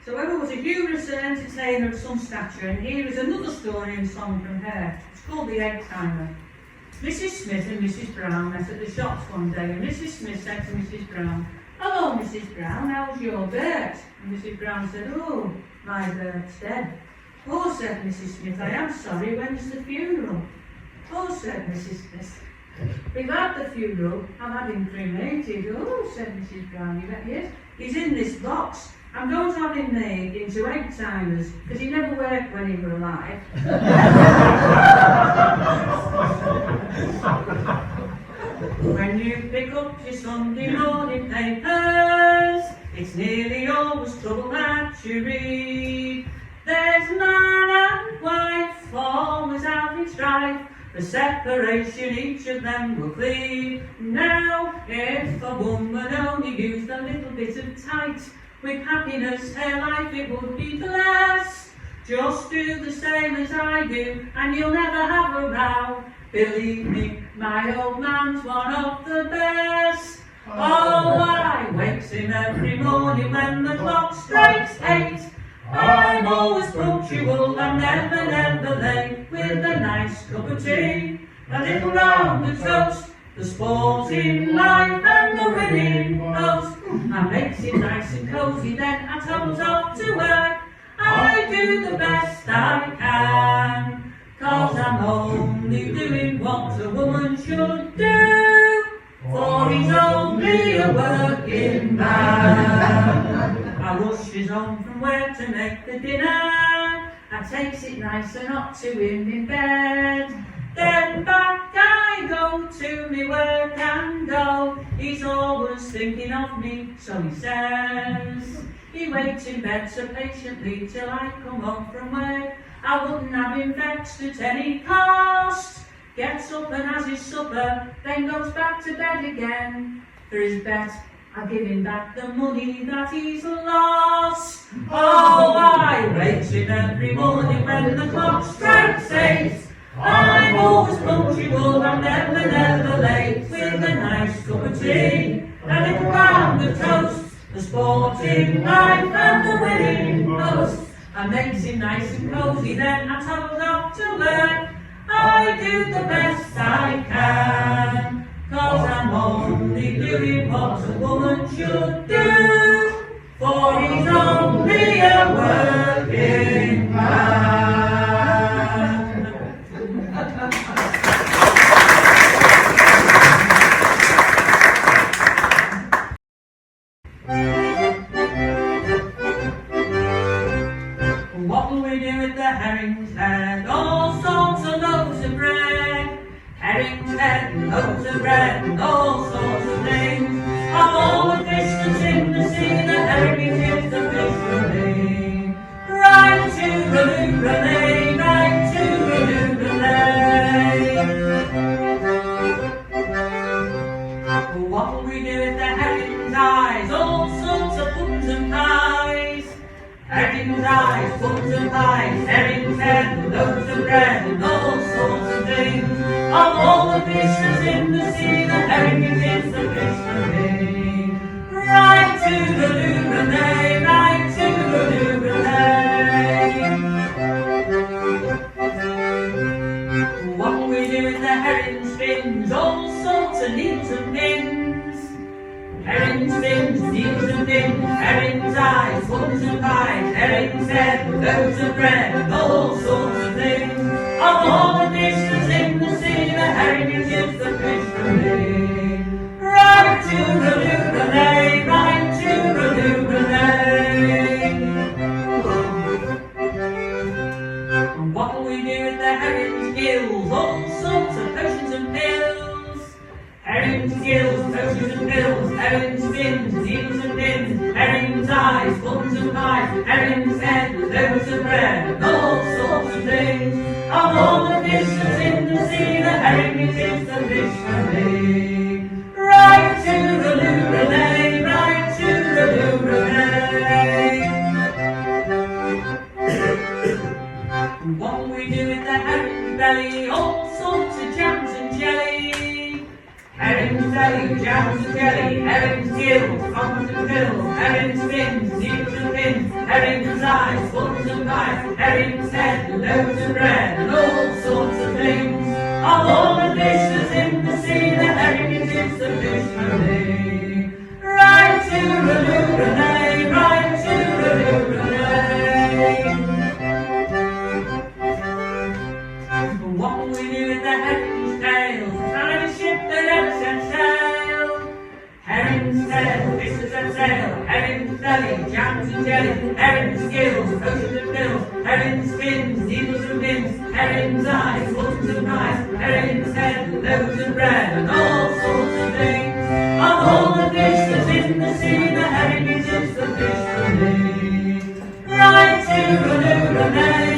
So Emma was a humorous and entertainer of some stature, and here is another story and song from her. It's called The Egg Timer. Mrs. Smith and Mrs. Brown met at the shops one day, and Mrs. Smith said to Mrs. Brown, "Hello, Mrs. Brown, how's your Bert?" And Mrs. Brown said, "Oh, my Bert's dead." "Oh," said Mrs. Smith, "I am sorry, when's the funeral?" "Oh," said Mrs. Smith, "we've had the funeral, I've had him cremated." "Oh," said Mrs. Brown, "You bet he is. He's in this box. I'm going to have him made into egg timers, because he never worked when he were alive." When you pick up your Sunday morning papers, it's nearly always trouble that you read. There's man and wife always having strife, for separation each of them will plead. Now, if a woman only used a little bit of tight, with happiness her life it would be blessed. Just do the same as I do, and you'll never have a row. Believe me, my old man's one of the best. Oh, I wakes him every morning when the clock strikes 8. I'm always punctual and never, never late, with a nice cup of tea, a little round of toast, the sporting life and the winning post. I makes it nice and cosy, then I tumbles off to work. I do the best I can, 'cause I'm only doing what a woman should do, for he's only a working man. I rushes home from work to make the dinner, I takes it nice and hot to him in bed. Then back I go to me work, and oh, he's always thinking of me, so he says. He waits in bed so patiently till I come home from work. I wouldn't have him vexed at any cost. Gets up and has his supper, then goes back to bed again. For his bet, I give him back the money that he's lost. Oh, I wakes him every morning when the clock strikes 8. I'm always punctual and never, never late, with a nice cup of tea, a little round of toast, the sporting life and the winning post. I makes him nice and cosy, then I tumbles off to work. I do the best I can, 'cause I'm only doing what a woman should do, for he's only a working man. What will we do with the herring's head? All sorts of loaves of bread. Herring's head and loaves of bread and all sorts of things. Of all the fish that's in the sea, the herring is the fish for me. Right to-a-loo-ra-lay, right to-a-loo-ra-lay. What will we do with the herring's eyes? All sorts of puddings and pies. Herring's eyes, puddings and pies, herring's head, loaves of bread and all sorts of things. Of all the fish that's in the sea, the herring is the fish for me. Right to-a-loo-ra-lay, right to-a-loo-ra-lay. What will we do with the herring's fins? All sorts of needles and pins. Herring's fins, needles and pins, herring's eyes, puddings and pies, herring's head, loaves of bread and all sorts of things. Of all the fish that's in the sea, the herring is the fish for me. Right to-a-loo-ra-lay, right to-a-loo-ra-lay. What will we do with the herring's gills? All sorts of potions and pills. Herring's gills, potions and pills, herring's fins, needles and pins, herring's eyes, puddings and pies, herring's head, loaves of bread and all sorts of things. Of all the fish that's in the sea, the herring is the fish for me. Right to-a-loo-ra-lay, right to-a-loo-ra-lay. What will we do with the herring's belly? All sorts of jams and jelly. Herring's belly, jams and jelly, herring's gills, puddings and pills, herring's fins, needles and fins, herring's eyes, swans and bites, herring's head, loaves and bread, and all sorts of things. Of all the fishes in the sea, the herring is the fish for me. Right to-ra-loo-ra-nay, right to-ra-loo-ra-nay. What we do in the herring's tail, telling a ship that ever set sail. Herring's tail, fishes that sail, herring's belly, jams and jelly, herring's gills, oceans and bills, herring's fins, needles and pins, herring's eyes, swans and rice, herring's head, loaves and bread, and all sorts of things. Of all the fish that's in the sea, the herring is just the fish for me. Right to-ra-loo-ra-nay.